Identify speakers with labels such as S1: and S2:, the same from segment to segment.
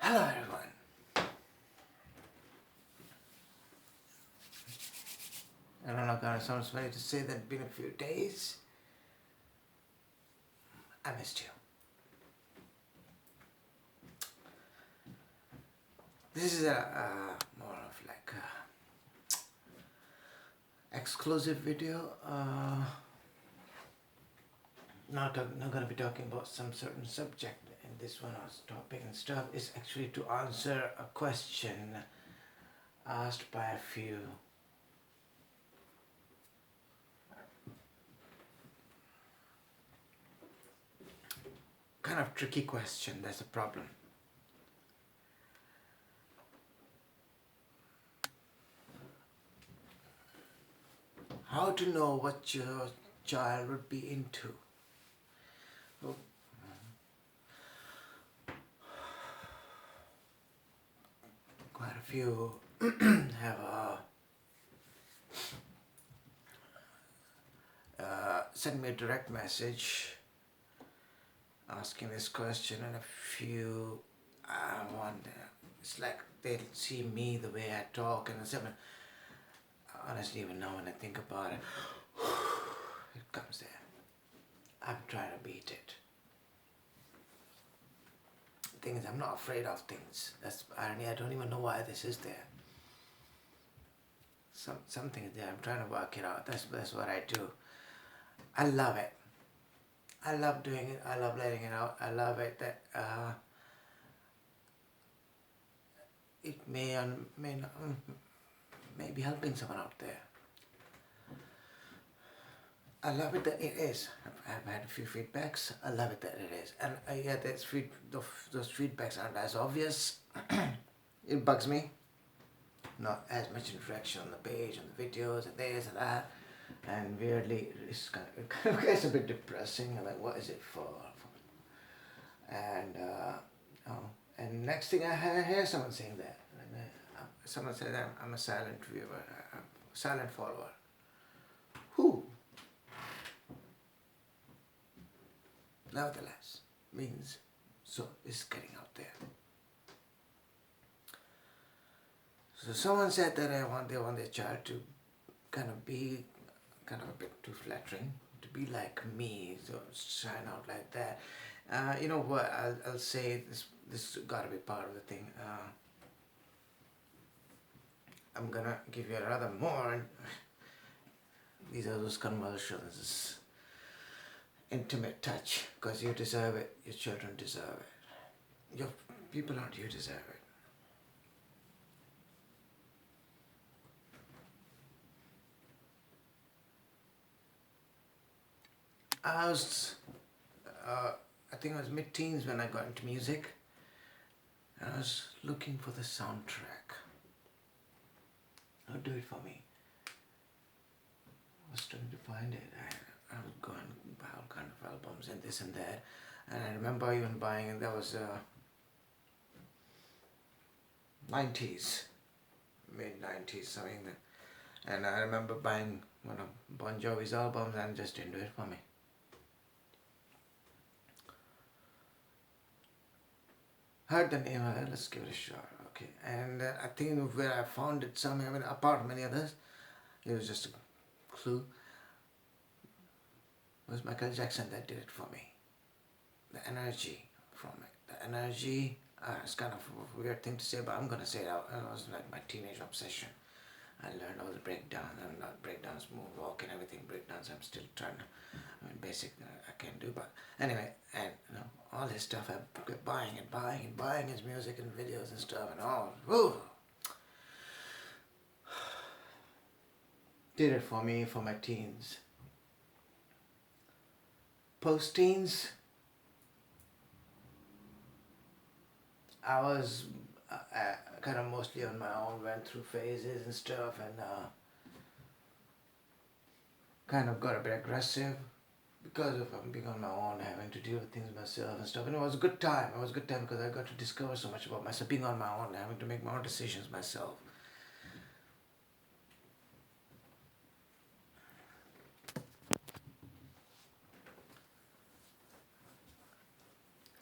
S1: Hello everyone. I don't know, kind of sounds funny to say that it's been a few days. I missed you. This is a more of like a exclusive video. Not gonna be talking about some certain subject in this one or topic and stuff. It's actually to answer a question asked by a few. Kind of tricky question, that's a problem. How to know what your child would be into? Well, quite a few have sent me a direct message asking this question, and a few wonder. It's like they see me the way I talk, and something. Honestly, even now when I think about it, it comes there. I'm trying to beat it. The thing is, I'm not afraid of things. That's irony. I don't even know why this is there. Something is there. I'm trying to work it out. That's what I do. I love it. I love doing it. I love letting it out. I love it that it may be helping someone out there. I love it that it is. I've had a few feedbacks. I love it that it is. And yeah, those feedbacks aren't as obvious. It bugs me. Not as much interaction on the page, on the videos, and this and that. And weirdly, it kind of gets a bit depressing. I'm like, what is it for? And and next thing I hear someone saying that. Someone said I'm a silent viewer, a silent follower. Who? Nevertheless, means so it's getting out there. So someone said that they want their child to kind of be kind of a bit too flattering, to be like me, so shine out like that. You know what? I'll say this got to be part of the thing. I'm gonna give you another more. These are those convulsions, intimate touch, because you deserve it. Your children deserve it. Your people around you deserve it. I think I was mid-teens when I got into music. And I was looking for the soundtrack. Do it for me. I was trying to find it. I would go and buy all kind of albums and this and that. And I remember even buying, and that was 90s, mid-90s, something. And I remember buying one of Bon Jovi's albums, and just didn't do it for me. Heard the name of it, let's give it a shot. Okay, and I think where I found it somewhere, I mean, apart from many others, it was just a clue. It was Michael Jackson that did it for me. The energy from it. The energy, it's kind of a weird thing to say, but I'm going to say it out. It was like my teenage obsession. I learned all the breakdowns, and not breakdowns, moonwalk and everything. Breakdowns I'm still trying to, basic I can do, but anyway, and you know, all his stuff I kept buying and buying his music and videos and stuff and all. Woo! Did it for me for my teens. Post-teens, I was kind of mostly on my own, went through phases and stuff, and kind of got a bit aggressive because of being on my own, having to deal with things myself and stuff. And it was a good time. It was a good time because I got to discover so much about myself, being on my own, having to make my own decisions myself.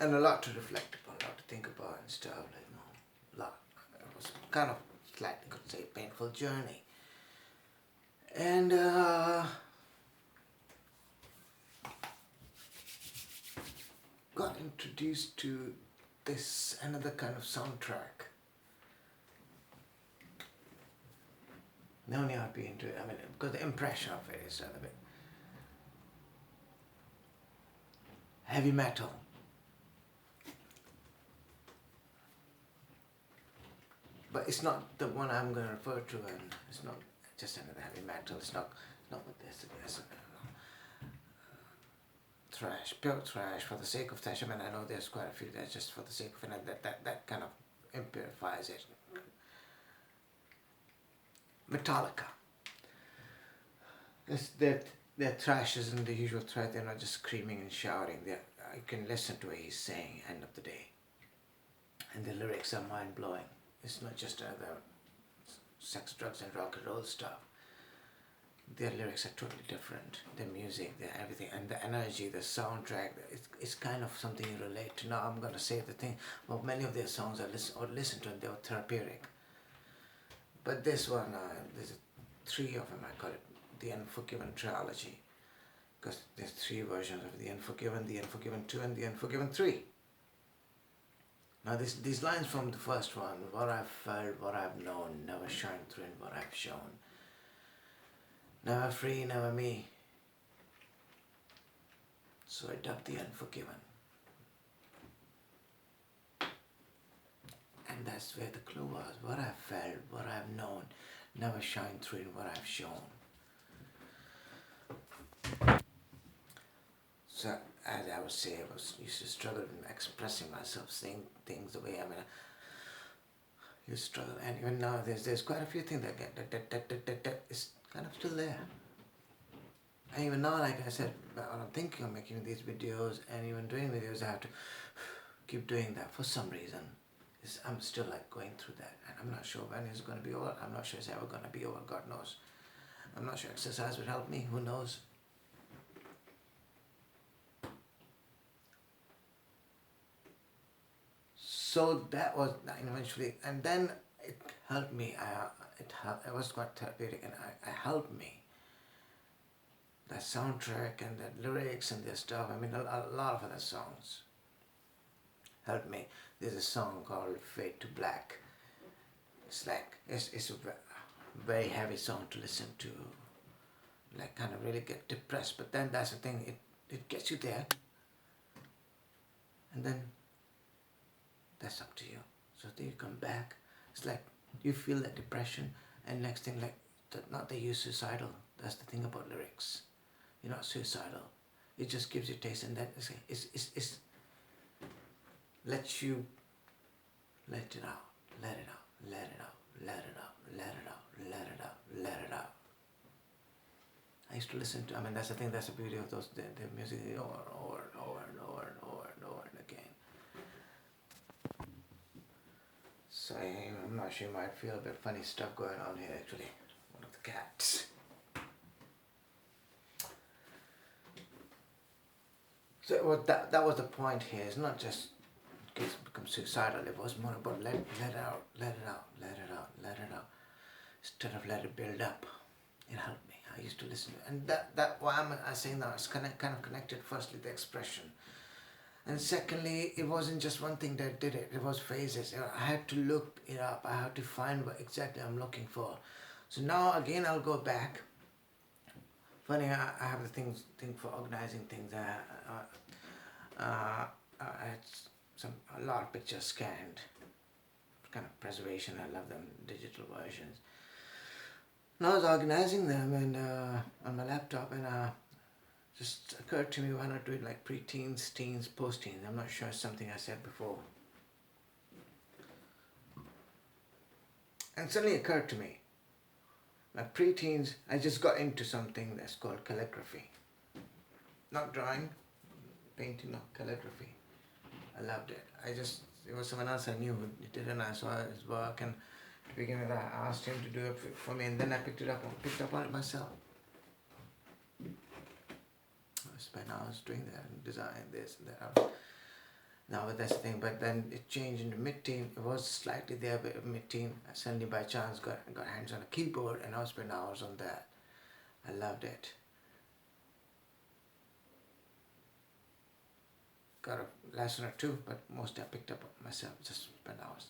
S1: And a lot to reflect upon, a lot to think about and stuff, like, lot. It was kind of slightly, could say, painful journey. And got introduced to this another kind of soundtrack. No need to be into it. I mean, because the impression of it is a bit heavy metal. But it's not the one I'm going to refer to, and it's not just another heavy metal. It's not what this is. Thrash, pure thrash for the sake of thrash. I mean, I know there's quite a few that's just for the sake of it, and that kind of impurifies it. Metallica. Their thrash isn't the usual thrash. They're not just screaming and shouting. You can listen to what he's saying. End of the day, and the lyrics are mind blowing. It's not just other sex, drugs, and rock and roll stuff. Their lyrics are totally different. Their music, their everything, and the energy, the soundtrack. It's kind of something you relate to. Now I'm gonna say the thing. Well, many of their songs I listen to, and they were therapeutic. But this one, there's 3 of them. I call it the Unforgiven trilogy, because there's 3 versions of the Unforgiven 2, and the Unforgiven 3. Now these lines from the first one: what I've felt, what I've known, never shine through in what I've shown. Never free, never me. So I dubbed the Unforgiven. And that's where the clue was. What I've felt, what I've known, never shine through in what I've shown. So, as I would say, I used to struggle in expressing myself, saying things the way you struggle. And even now, there's quite a few things that get that is kind of still there. And even now, like I said, when I'm thinking of making these videos and even doing videos, I have to keep doing that for some reason. I'm still like going through that, and I'm not sure when it's going to be over. I'm not sure it's ever going to be over. God knows. I'm not sure exercise would help me. Who knows? So that was eventually, and then it helped me. It was quite therapeutic, and it helped me. That soundtrack and the lyrics and their stuff. I mean, a lot of other songs helped me. There's a song called Fade to Black. It's a very heavy song to listen to, like kind of really get depressed. But then that's the thing, it gets you there, and then that's up to you. So then you come back. It's like you feel that depression, and next thing, like not that you're suicidal. That's the thing about lyrics. You're not suicidal. It just gives you taste, and that it's lets you let it out, let it out, let it out, let it out, let it out, let it out, let it out. I used to listen to, I mean, that's the thing, that's the beauty of those, the music over and over and over and over and over and over and again. So I'm not sure, you might feel a bit funny stuff going on here actually. One of the cats. So that was the point here. It's not just become suicidal. It was more about let it out, let it out, let it out, let it out. Instead of let it build up. It helped me. I used to listen to it. And that why I'm saying that it's kind of connected. Firstly, the expression. And secondly, it wasn't just one thing that did it. It was phases. I had to look it up. I had to find what exactly I'm looking for. So now again I'll go back. Funny, I have the thing for organizing things. I had a lot of pictures scanned, kind of preservation. I love them, digital versions. And I was organizing them and on my laptop, and just occurred to me, why not do it like pre-teens, teens, post-teens? I'm not sure, it's something I said before. And suddenly occurred to me, my pre-teens, I just got into something that's called calligraphy. Not drawing, painting, no, calligraphy. I loved it. It was someone else I knew who did it, and I saw his work, and to begin with, I asked him to do it for me, and then I picked up on it myself. I spent hours doing that and designing this and that. Now that's the thing. But then it changed into mid-teen. It was slightly there, but mid-teen. I suddenly by chance got hands on a keyboard, and I was spending hours on that. I loved it. Got a lesson or two, but mostly I picked up myself. Just spent hours.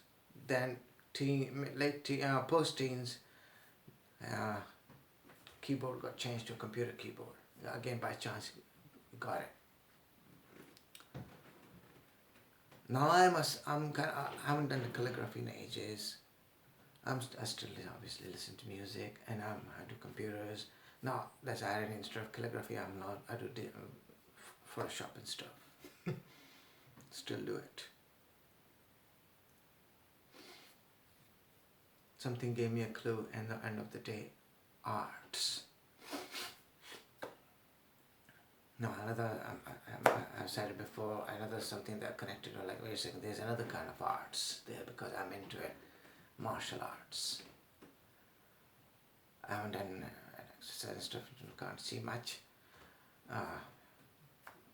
S1: Then post-teens, uh, keyboard got changed to a computer keyboard. Again by chance, got it. Now I haven't done the calligraphy in ages. I still obviously listen to music, and I do computers. Now that's added instead of calligraphy. I do Photoshop and stuff. Still do it. Something gave me a clue, and at the end of the day, arts. No, another, I've said it before, another something that connected, or like, wait a second, there's another kind of arts there because I'm into it. Martial arts. I haven't done exercise and stuff, can't see much.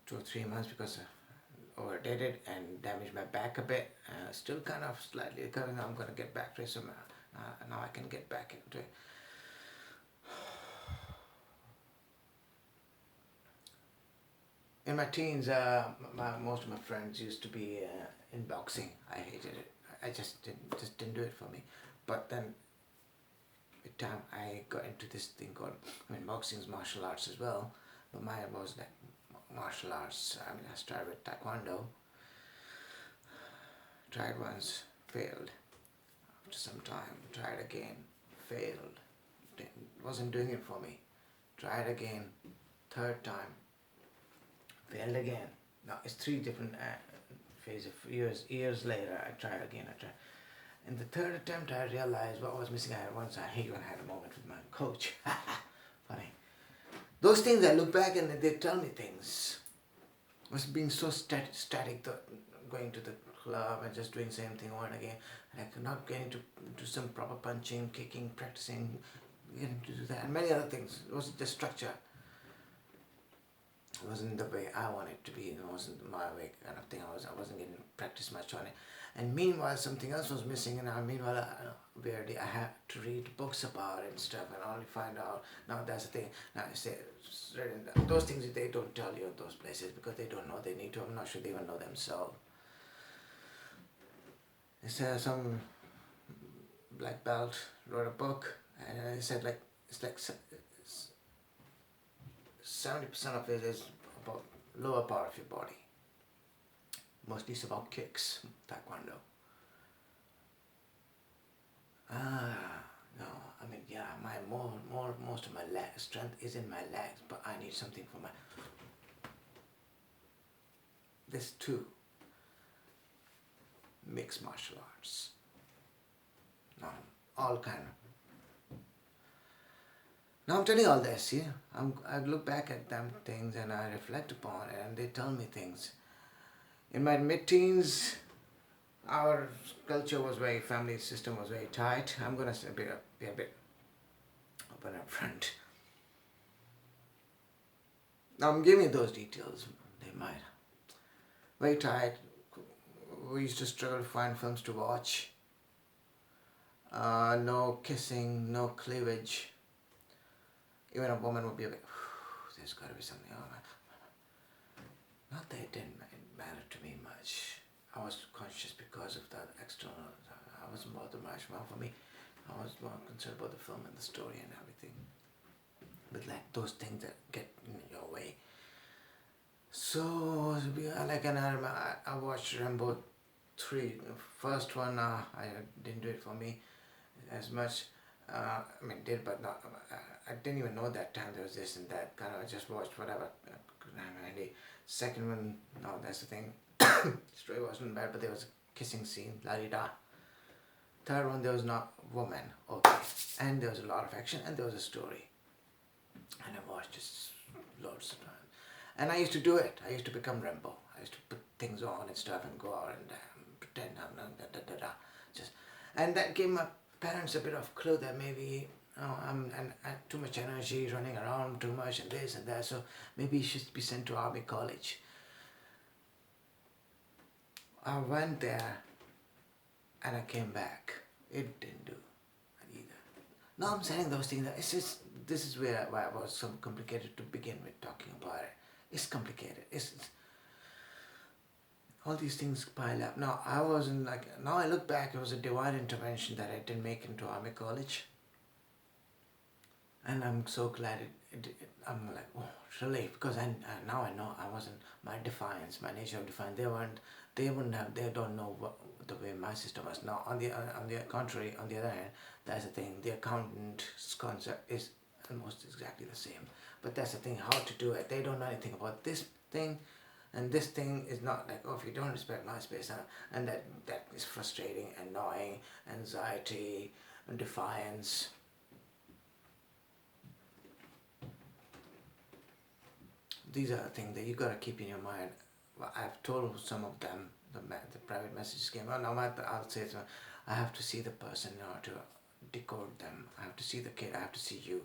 S1: 2 or 3 months because I overdid it and damaged my back a bit. Still kind of slightly recovering. I'm going to get back to it, so now I can get back into it. In my teens, most of my friends used to be in boxing. I hated it. I just didn't do it for me. But then, with time, I got into this thing called, boxing is martial arts as well. But mine was like martial arts. I started with Taekwondo. Tried once, failed. After some time, tried again, failed. Wasn't doing it for me. Tried again, third time. Failed again. Now it's 3 different phases of years later. I tried again. In the third attempt, I realized what was missing. I even had a moment with my coach. Funny. Those things I look back and they tell me things. Was being so static, going to the club and just doing the same thing over and again, and not getting to do some proper punching, kicking, practicing, getting to do that, and many other things. It was the structure. It wasn't the way I wanted it to be. It wasn't my way kind of thing. I wasn't getting practice much on it. And meanwhile, something else was missing. And weirdly, I had to read books about it and stuff, and only find out. Now that's the thing. Now I say those things they don't tell you in those places because they don't know. They need to. I'm not sure they even know themselves. Some black belt wrote a book, and he said it's like 70% of it is about lower part of your body. Mostly it's about kicks, Taekwondo. No, most of my strength is in my legs, but I need something for this too. Mixed martial arts. No, all kind of. Now I'm telling all this, I look back at them things and I reflect upon it, and they tell me things. In my mid-teens, our culture was family system was very tight. I'm gonna be a bit open up front. Now I'm giving you those details. They might. Very tight. We used to struggle to find films to watch. No kissing, no cleavage. Even a woman would be like, there's got to be something. Not that it didn't matter to me much. I was conscious because of that external. I wasn't bothered much. Well, for me, I was more concerned about the film and the story and everything. But like those things that get in your way. So, I watched Rambo 3. The first one, I didn't do it for me as much. Did, but not. I didn't even know that time there was this and that. I just watched whatever. Second one, no, that's the thing. Story wasn't bad, but there was a kissing scene, la-di-da. Third one, there was not woman, okay. And there was a lot of action, and there was a story. And I watched this loads of times. And I used to do it. I used to become Rambo. I used to put things on and stuff and go out and pretend and that gave my parents a bit of clue that maybe I'm too much energy, running around too much and this and that, so maybe he should be sent to army college. I went there and I came back. It didn't do that either. Now I'm saying those things. It's just, this is why it was so complicated to begin with talking about it. It's complicated. It's all these things pile up. Now I wasn't like, now I look back, it was a divine intervention that I didn't make into Army College. And I'm so glad I'm like, oh, relief, because now I know I wasn't, my defiance, my nature of defiance, they don't know the way my system was. Now, on the contrary, on the other hand, that's the thing, the accountant's concept is almost exactly the same. But that's the thing, how to do it. They don't know anything about this thing, and this thing is not like, oh, if you don't respect my space, and that is frustrating, annoying, anxiety, and defiance. These are the things that you gotta keep in your mind. I've told some of them, the private messages came. Well, now I'll say to them, I have to see the person in order to decode them. I have to see the kid. I have to see you.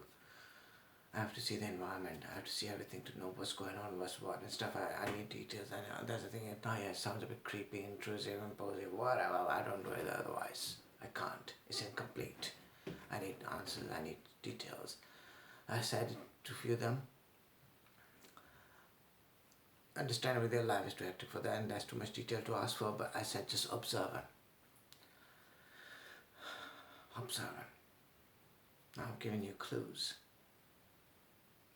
S1: I have to see the environment. I have to see everything to know what's going on, what's what and stuff. I need details. And that's the thing. Oh yeah, it sounds a bit creepy, intrusive, imposing. Whatever. I don't do it otherwise. I can't. It's incomplete. I need answers. I need details. I said to few of them, understandably their life is too hectic for that and that's too much detail to ask for, but I said just observe it. Observe it. Now I'm giving you clues.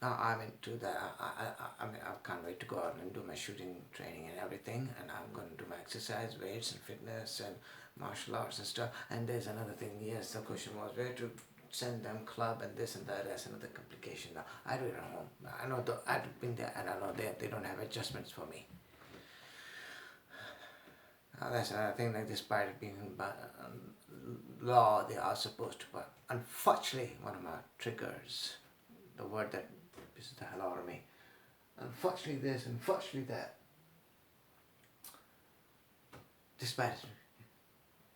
S1: Now I'm into that. I mean, I can't wait to go out and do my shooting training and everything, and I'm going to do my exercise, weights and fitness and martial arts and stuff. And there's another thing, yes, the question was where to send them club and this and that. That's another complication. Now I do it at home. I know I've been there and I know they don't have adjustments for me. Now that's another thing, like despite it being law, they are supposed to, but unfortunately one of my triggers, the word that pisses the hell out of me, unfortunately this, unfortunately that, despite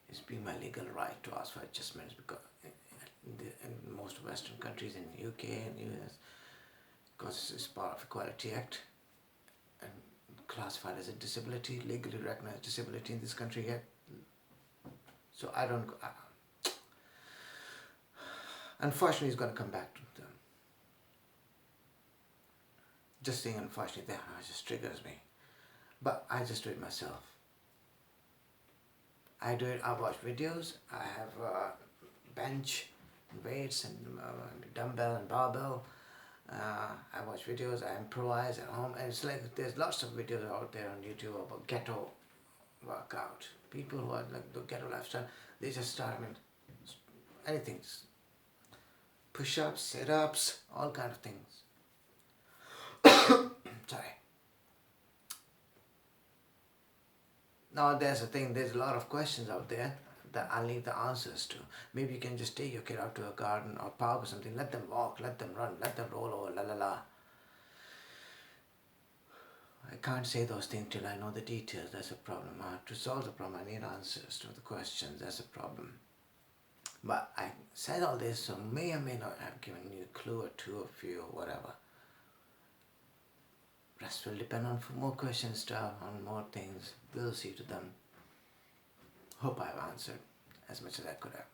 S1: it's being my legal right to ask for adjustments, because in most Western countries, in the UK and US, because it's part of Equality Act and classified as a disability, legally recognized disability in this country yet. So I don't, unfortunately it's going to come back to them. Just saying unfortunately that just triggers me. But I just do it myself. I do it, I watch videos, I have a bench, weights and dumbbell and barbell. I watch videos, I improvise at home, and it's like there's lots of videos out there on YouTube about ghetto workout. People who are like the ghetto lifestyle, they just start, I mean, anything, push-ups, sit-ups, all kind of things. Sorry. Now there's a thing, there's a lot of questions out there that I'll leave the answers to. Maybe you can just take your kid out to a garden or park or something, let them walk, let them run, let them roll over, la la la. I can't say those things till I know the details, that's a problem. To solve the problem I need answers to the questions, that's a problem. But I said all this, so may or may not have given you a clue or two or few or whatever. Rest will depend on more questions, stuff, on more things. We'll see to them. Hope I've answered as much as I could have.